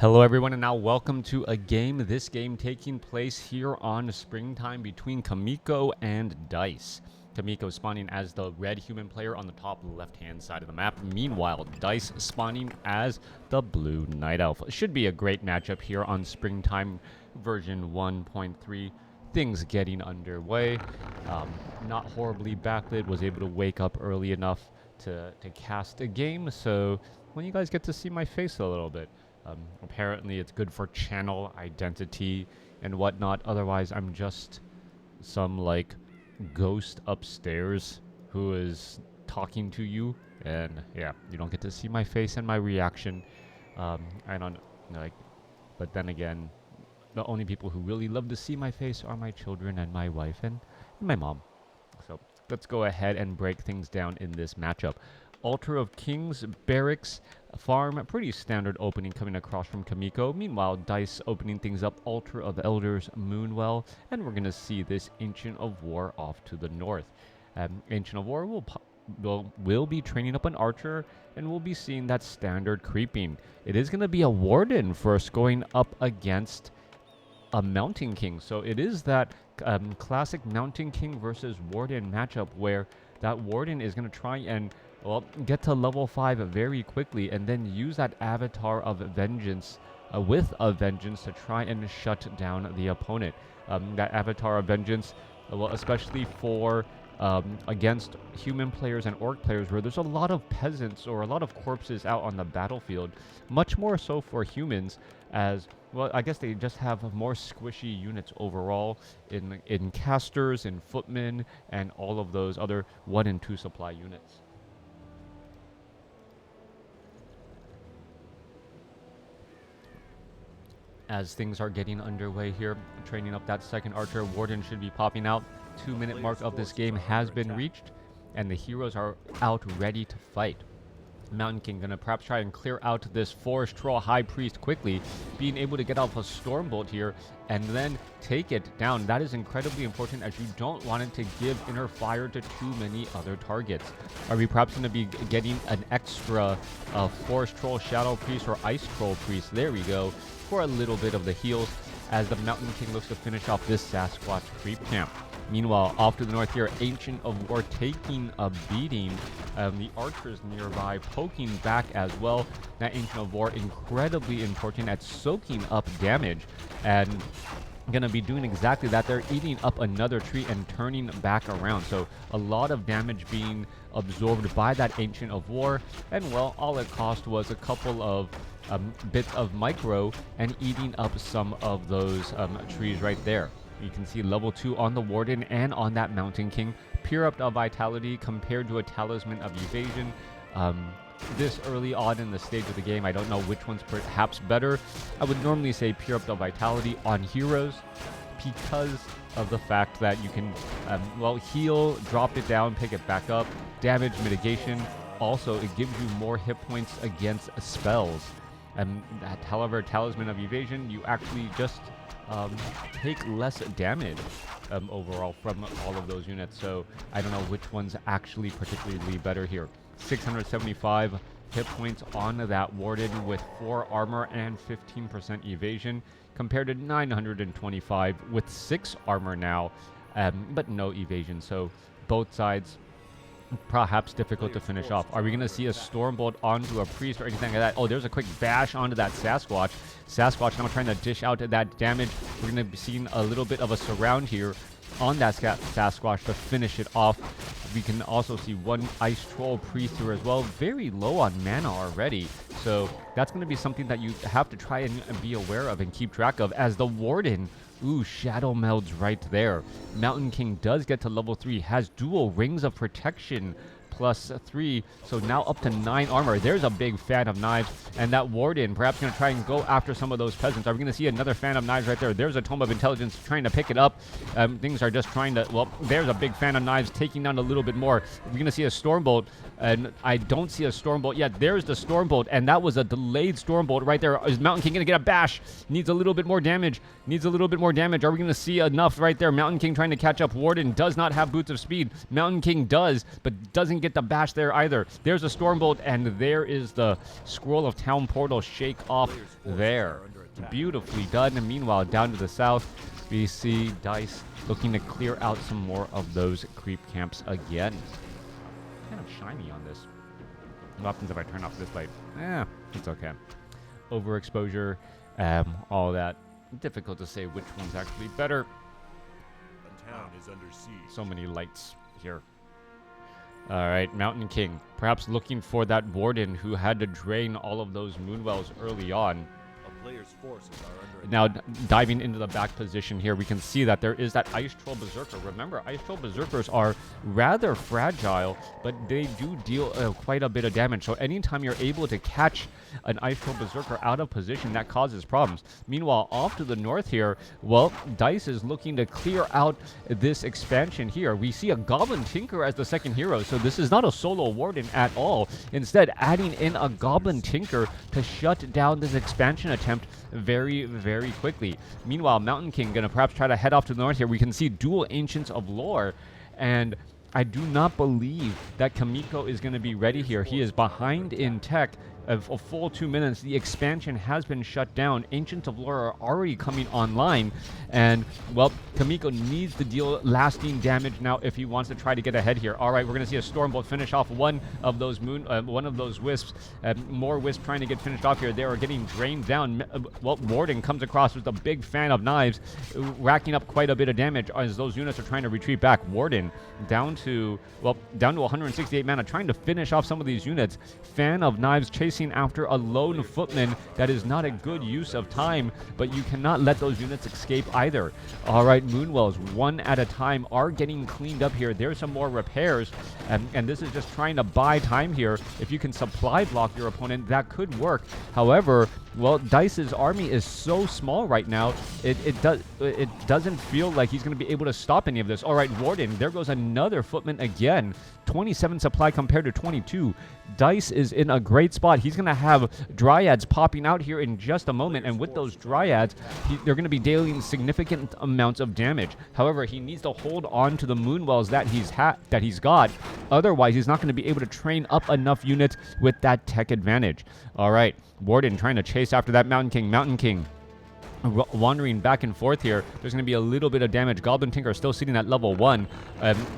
Hello everyone, and now welcome to a game. This game taking place here on springtime between Chaemiko and Dise. Chaemiko spawning as the red human player on the top left-hand side of the map. Meanwhile, Dise spawning as the blue night elf. Should be a great matchup here on springtime version 1.3. Things getting underway. Not horribly backlit. Was able to wake up early enough to cast a game. So when you guys get to see my face a little bit. Apparently it's good for channel identity and whatnot. Otherwise, I'm just some, like, ghost upstairs who is talking to you. And, yeah, you don't get to see my face and my reaction. I don't, like, but then again, the only people who really love to see my face are my children and my wife and my mom. So, let's go ahead and break things down in this matchup. Altar of Kings, Barracks, Farm, pretty standard opening coming across from Chaemiko. Meanwhile, Dise opening things up, Altar of Elders, Moonwell, and we're going to see this Ancient of War off to the north. Ancient of War will be training up an Archer, and we'll be seeing that standard creeping. It is going to be a Warden first going up against a Mountain King. So it is that classic Mountain King versus Warden matchup where that Warden is going to try and get to level 5 very quickly and then use that Avatar of Vengeance with a Vengeance to try and shut down the opponent. That Avatar of Vengeance, especially for against human players and orc players where there's a lot of peasants or a lot of corpses out on the battlefield, much more so for humans as, well, I guess they just have more squishy units overall in casters, in footmen, and all of those other 1 and 2 supply units. As things are getting underway here, training up that second Archer, Warden should be popping out. 2-minute mark of this game has been reached, and the heroes are out ready to fight. Mountain King gonna perhaps try and clear out this Forest Troll High Priest quickly, being able to get off a Stormbolt here and then take it down. That is incredibly important as you don't want it to give inner fire to too many other targets. Are we perhaps going to be getting an extra Forest Troll Shadow Priest or Ice Troll Priest? There we go, for a little bit of the heals as the Mountain King looks to finish off this Sasquatch creep camp. Meanwhile, off to the north here, Ancient of War taking a beating. The archers nearby poking back as well. That Ancient of War incredibly important at soaking up damage and going to be doing exactly that. They're eating up another tree and turning back around. So a lot of damage being absorbed by that Ancient of War. And, well, all it cost was a couple of bits of micro and eating up some of those trees right there. You can see level 2 on the Warden and on that Mountain King. Pure up of Vitality compared to a Talisman of Evasion. This early on in the stage of the game, I don't know which one's perhaps better. I would normally say Pure up of Vitality on heroes because of the fact that you can, heal, drop it down, pick it back up. Damage mitigation. Also, it gives you more hit points against spells. However, Talisman of Evasion, you actually just take less damage overall from all of those units. So I don't know which one's actually particularly better here. 675 hit points on that Warden with 4 armor and 15% evasion compared to 925 with 6 armor now, but no evasion. So both sides perhaps difficult to finish off. Are we going to see a Stormbolt onto a Priest or anything like that? Oh, there's a quick bash onto that Sasquatch. Sasquatch now trying to dish out that damage. We're going to be seeing a little bit of a surround here on that Sasquatch to finish it off. We can also see 1 Ice Troll Priest here as well. Very low on mana already. So that's going to be something that you have to try and be aware of and keep track of as the Warden. Ooh, Shadow Melds right there. Mountain King does get to level 3, has dual Rings of Protection plus 3, so now up to 9 armor. There's a big fan of knives, and that Warden perhaps going to try and go after some of those peasants. Are we going to see another fan of knives right there? There's a Tome of Intelligence trying to pick it up. Things are just trying to, well, there's a big fan of knives taking down a little bit more. We're going to see a Stormbolt, and I don't see a Stormbolt yet. There's the Stormbolt, and that was a delayed Stormbolt right there. Is Mountain King going to get a bash? Needs a little bit more damage. Needs a little bit more damage. Are we going to see enough right there? Mountain King trying to catch up. Warden does not have Boots of Speed. Mountain King does, but doesn't get the bash there either. There's a Stormbolt, and there is the Scroll of Town Portal shake off there. Beautifully done. And meanwhile, down to the south, we see Dise looking to clear out some more of those creep camps again. Kind of shiny on this. What happens if I turn off this light? It's okay. Overexposure, all that. Difficult to say which one's actually better. The town is under siege. So many lights here. All right, Mountain King. Perhaps looking for that Warden who had to drain all of those Moonwells early on. Player's forces are under Now, diving into the back position here, we can see that there is that Ice Troll Berserker. Remember, Ice Troll Berserkers are rather fragile, but they do deal quite a bit of damage. So anytime you're able to catch an Ice Troll Berserker out of position, that causes problems. Meanwhile, off to the north here, well, Dise is looking to clear out this expansion here. We see a Goblin Tinker as the second hero, so this is not a solo Warden at all. Instead, adding in a Goblin Tinker to shut down this expansion attempt very, very quickly. Meanwhile, Mountain King gonna perhaps try to head off to the north here. We can see dual Ancients of Lore, and I do not believe that Chaemiko is going to be ready here. He is behind in tech of a full 2 minutes. The expansion has been shut down. Ancients of Lore are already coming online, and well, Chaemiko needs to deal lasting damage now if he wants to try to get ahead here. All right, we're going to see a Stormbolt finish off one of those wisps. More wisps trying to get finished off here. They are getting drained down. Well, Warden comes across with a big fan of knives, racking up quite a bit of damage as those units are trying to retreat back. Warden down to 168 mana, trying to finish off some of these units. Fan of knives chasing after a lone footman. That is not a good use of time, but you cannot let those units escape either. All right, Moonwells, one at a time, are getting cleaned up here. There's some more repairs, and this is just trying to buy time here. If you can supply block your opponent, that could work. However, well, Dice's army is so small right now, it doesn't feel like he's going to be able to stop any of this. All right, Warden, there goes another footman again. 27 supply compared to 22. Dise is in a great spot. He's going to have Dryads popping out here in just a moment, and with those Dryads, they're going to be dealing significant amounts of damage. However, he needs to hold on to the Moonwells that he's got. Otherwise, he's not going to be able to train up enough units with that tech advantage. All right, Warden trying to chase after that Mountain King. Mountain King wandering back and forth here. There's going to be a little bit of damage. Goblin Tinker still sitting at level 1.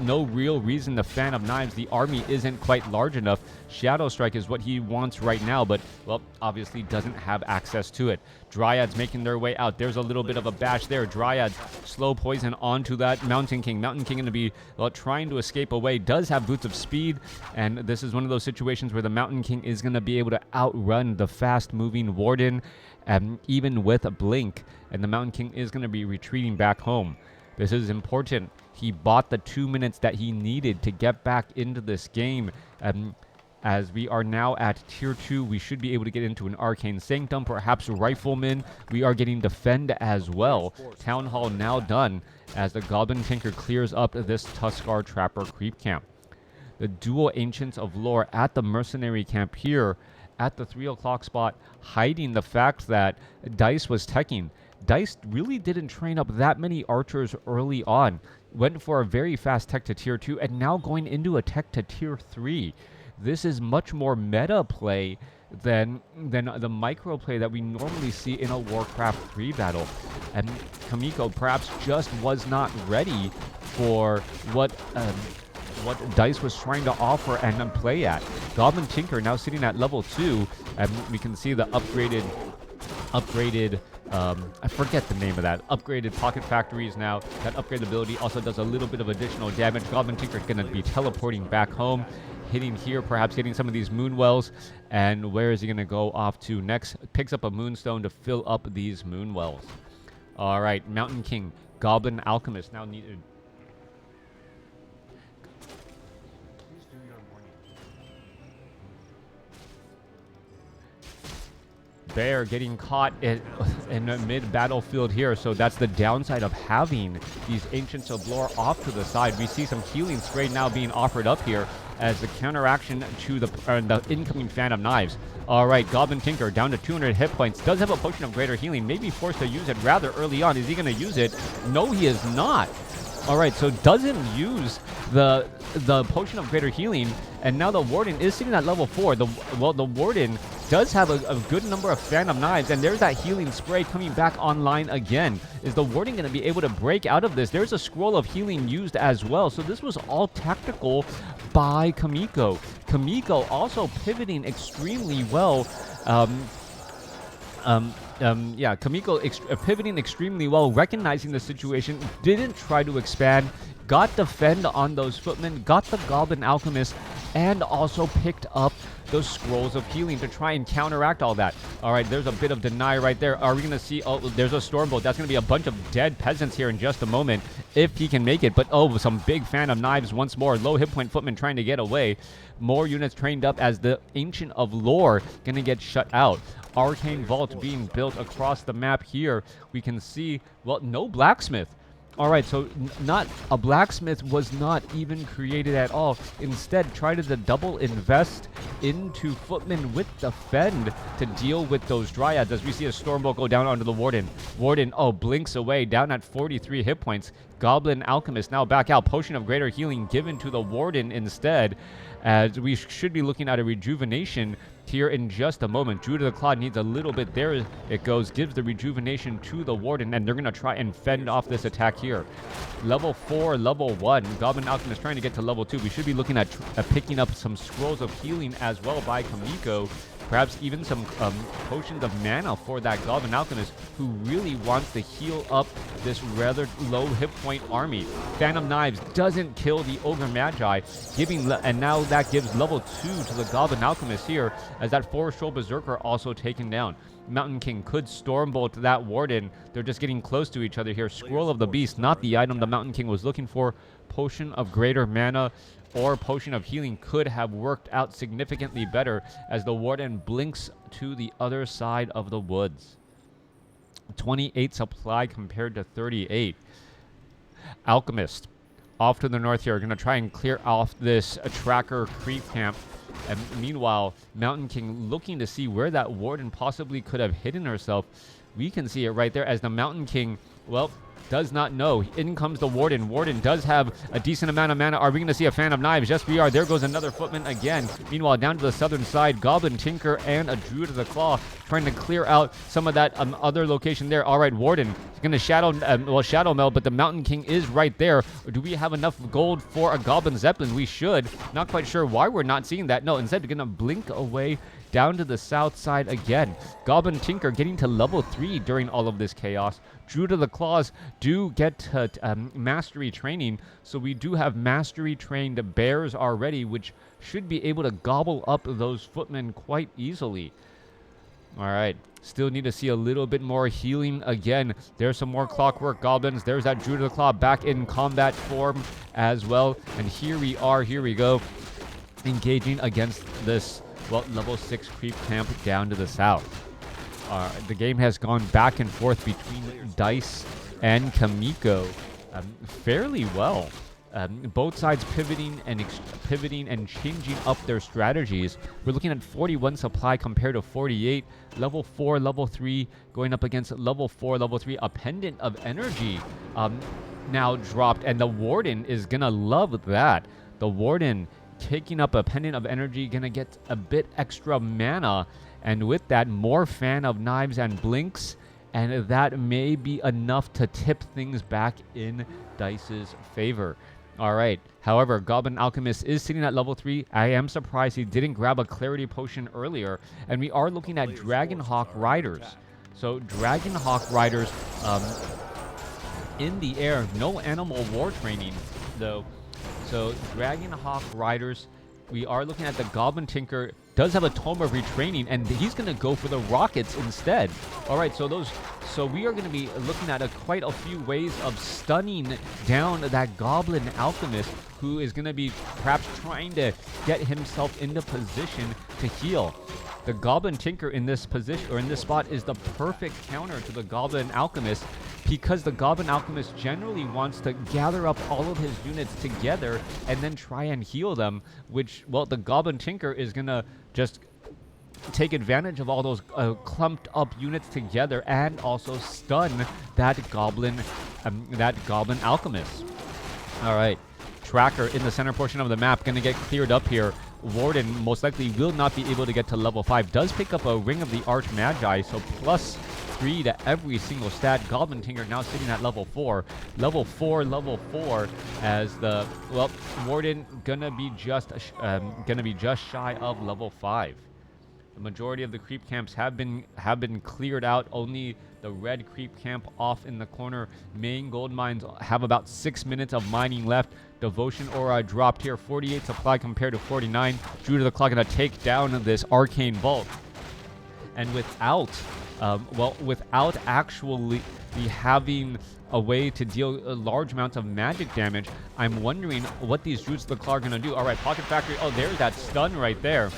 No real reason the Fan of Knives. The army isn't quite large enough. Shadow Strike is what he wants right now, but, well, obviously doesn't have access to it. Dryads making their way out. There's a little bit of a bash there. Dryads slow poison onto that Mountain King. Mountain King going to be, well, trying to escape away. Does have Boots of Speed, and this is one of those situations where the Mountain King is going to be able to outrun the fast-moving Warden, even with a blink, and the Mountain King is going to be retreating back home. This is important. He bought the 2 minutes that he needed to get back into this game. As we are now at tier 2, we should be able to get into an Arcane Sanctum, perhaps Rifleman. We are getting Defend as well. Town Hall now done as the Goblin Tinker clears up this Tuskar Trapper creep camp. The dual Ancients of Lore at the Mercenary camp here at the 3 o'clock spot, hiding the fact that Dise was teching. Dise really didn't train up that many archers early on. Went for a very fast tech to tier 2, and now going into a tech to tier 3. This is much more meta play than the micro play that we normally see in a WarCraft 3 battle. And Chaemiko perhaps just was not ready for what Dise was trying to offer and play at. Goblin Tinker now sitting at level 2, and we can see the upgraded I forget the name of that. Upgraded Pocket Factories now. That upgrade ability also does a little bit of additional damage. Goblin Tinker is going to be teleporting back home, hitting here, perhaps hitting some of these Moonwells. And where is he going to go off to next? Picks up a Moonstone to fill up these Moonwells. All right, Mountain King, Goblin Alchemist now needed. Bear getting caught in a mid-battlefield here, so that's the downside of having these Ancients of Lore off to the side. We see some healing spray now being offered up here as the counteraction to the incoming Fan of Knives. All right, Goblin Tinker down to 200 hit points. Does have a potion of greater healing. May be forced to use it rather early on. Is he going to use it? No, he is not. All right, so doesn't use the potion of greater healing, and now the warden is sitting at level 4. The warden does have a good number of Phantom Knives, and there's that healing spray coming back online again. Is the warden going to be able to break out of this? There's a scroll of healing used as well, so this was all tactical by Chaemiko. Chaemiko also pivoting extremely well. Yeah, Chaemiko pivoting extremely well, recognizing the situation, didn't try to expand, got defend on those footmen, got the Goblin Alchemist, and also picked up those scrolls of healing to try and counteract all that. All right, there's a bit of deny right there. Are we going to see? Oh, there's a Stormbolt. That's going to be a bunch of dead peasants here in just a moment if he can make it. But oh, some big Phantom Knives once more. Low hit point footman trying to get away. More units trained up as the Ancient of Lore going to get shut out. Arcane Vault being built across the map here. We can see, well, no blacksmith. All right, so not a blacksmith was not even created at all. Instead, try to double invest into footmen with defend to deal with those dryads. As we see a Stormbolt go down onto the warden. Warden, oh, blinks away, down at 43 hit points. Goblin Alchemist now back out. Potion of greater healing given to the warden instead, as we should be looking at a rejuvenation here in just a moment. Druid of the Claw needs a little bit. There it goes. Gives the rejuvenation to the warden, and they're going to try and fend off this attack here. Level 4, level 1. Goblin Alchemist trying to get to level 2. We should be looking at picking up some scrolls of healing as well by Chaemiko. Perhaps even some potions of mana for that Goblin Alchemist, who really wants to heal up this rather low hit point army. Phantom Knives doesn't kill the Ogre Magi, and now that gives level 2 to the Goblin Alchemist here, as that Forest Troll Berserker also taken down. Mountain King could Stormbolt that warden. They're just getting close to each other here. Scroll of the Beast, not the item the Mountain King was looking for. Potion of greater mana or Potion of Healing could have worked out significantly better, as the warden blinks to the other side of the woods. 28 supply compared to 38. Alchemist off to the north here. We're going to try and clear off this tracker creep camp. And meanwhile, Mountain King looking to see where that warden possibly could have hidden herself. We can see it right there as the Mountain King, well, does not know. In comes the warden. Warden does have a decent amount of mana. Are we going to see a Phantom Knives? Yes, we are. There goes another footman again. Meanwhile, down to the southern side, Goblin Tinker and a Druid of the Claw trying to clear out some of that other location there. All right, Warden is going to shadow meld, but the Mountain King is right there. Do we have enough gold for a Goblin Zeppelin? We should. Not quite sure why we're not seeing that. No, instead, we're going to blink away down to the south side again. Goblin Tinker getting to level 3 during all of this chaos. Druid of the Claws do get mastery training, so we do have mastery trained bears already, which should be able to gobble up those footmen quite easily. All right, still need to see a little bit more healing again. There's some more Clockwork Goblins. There's that Druid of the Claw back in combat form as well. And here we are, here we go, engaging against this, well, level 6 creep camp down to the south. The game has gone back and forth between Dise and Chaemiko fairly well. Both sides pivoting and changing up their strategies. We're looking at 41 supply compared to 48. Level 4, level 3 going up against level 4, level 3. A Pendant of Energy now dropped, and the Warden is going to love that. The Warden taking up a Pendant of Energy, going to get a bit extra mana. And with that, more Fan of Knives and Blinks, and that may be enough to tip things back in Dice's favor. All right. However, Goblin Alchemist is sitting at level 3. I am surprised he didn't grab a Clarity Potion earlier. And we are looking at Dragonhawk Riders. So Dragonhawk Riders in the air. No Animal War training, though. So Dragonhawk Riders, we are looking at the Goblin Tinker. Does have a Tome of Retraining, and he's going to go for the rockets instead. All right, so we are going to be looking at quite a few ways of stunning down that Goblin Alchemist, who is going to be perhaps trying to get himself into position to heal. The Goblin Tinker in this position, or in this spot, is the perfect counter to the Goblin Alchemist, because the Goblin Alchemist generally wants to gather up all of his units together and then try and heal them, which, well, the Goblin Tinker is going to just take advantage of all those clumped up units together and also stun that Goblin Alchemist. All right. Tracker in the center portion of the map going to get cleared up here. Warden most likely will not be able to get to level 5. Does pick up a Ring of the Archmagi, so +3 to every single stat. Goblin Tinker now sitting at level 4. Level 4 as the, well, Warden gonna be just shy of level 5. The majority of the creep camps have been cleared out. Only the red creep camp off in the corner. Main gold mines have about 6 minutes of mining left. Devotion Aura dropped here. 48 supply compared to 49. Drew to the clock gonna take down this arcane vault. And without actually having a way to deal large amounts of magic damage, I'm wondering what these Druids of the Claw are gonna do. All right, Pocket Factory. Oh, there's that stun right there.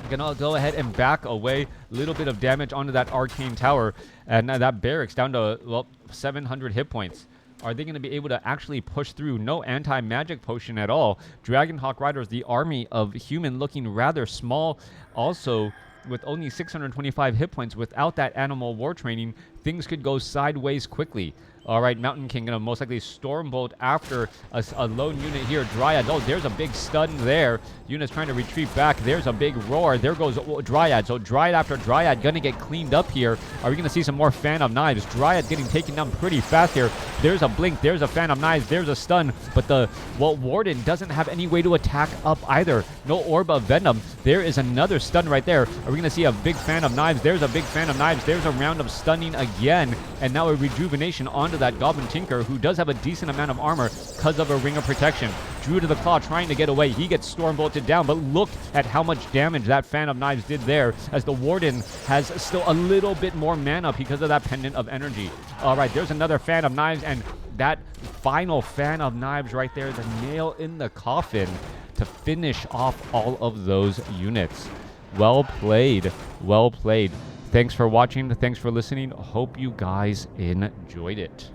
Gonna go ahead and back away. Little bit of damage onto that arcane tower, and that barracks down to, well, 700 hit points. Are they going to be able to actually push through? No anti-magic potion at all. Dragonhawk Riders, the army of human, looking rather small. Also, with only 625 hit points, without that animal war training, things could go sideways quickly. All right, Mountain King gonna most likely Stormbolt after a lone unit here. Dryad, oh, there's a big stun there. Unit's trying to retreat back. There's a big roar. There goes Dryad. So Dryad after Dryad gonna get cleaned up here. Are we gonna see some more Fan of Knives? Dryad's getting taken down pretty fast here. There's a blink. There's a Fan of Knives. There's a stun. But the, well, Warden doesn't have any way to attack up either. No Orb of Venom. There is another stun right there. Are we gonna see a big Fan of Knives? There's a big Fan of Knives. There's a round of stunning again. And now a rejuvenation onto that Goblin Tinker, who does have a decent amount of armor because of a Ring of Protection. Drew to the Claw trying to get away. He gets Stormbolted down, but look at how much damage that Fan of Knives did there, as the Warden has still a little bit more mana because of that Pendant of Energy. All right, there's another Fan of Knives, and that final Fan of Knives right there, the nail in the coffin to finish off all of those units. Well played. Well played. Thanks for watching. Thanks for listening. Hope you guys enjoyed it.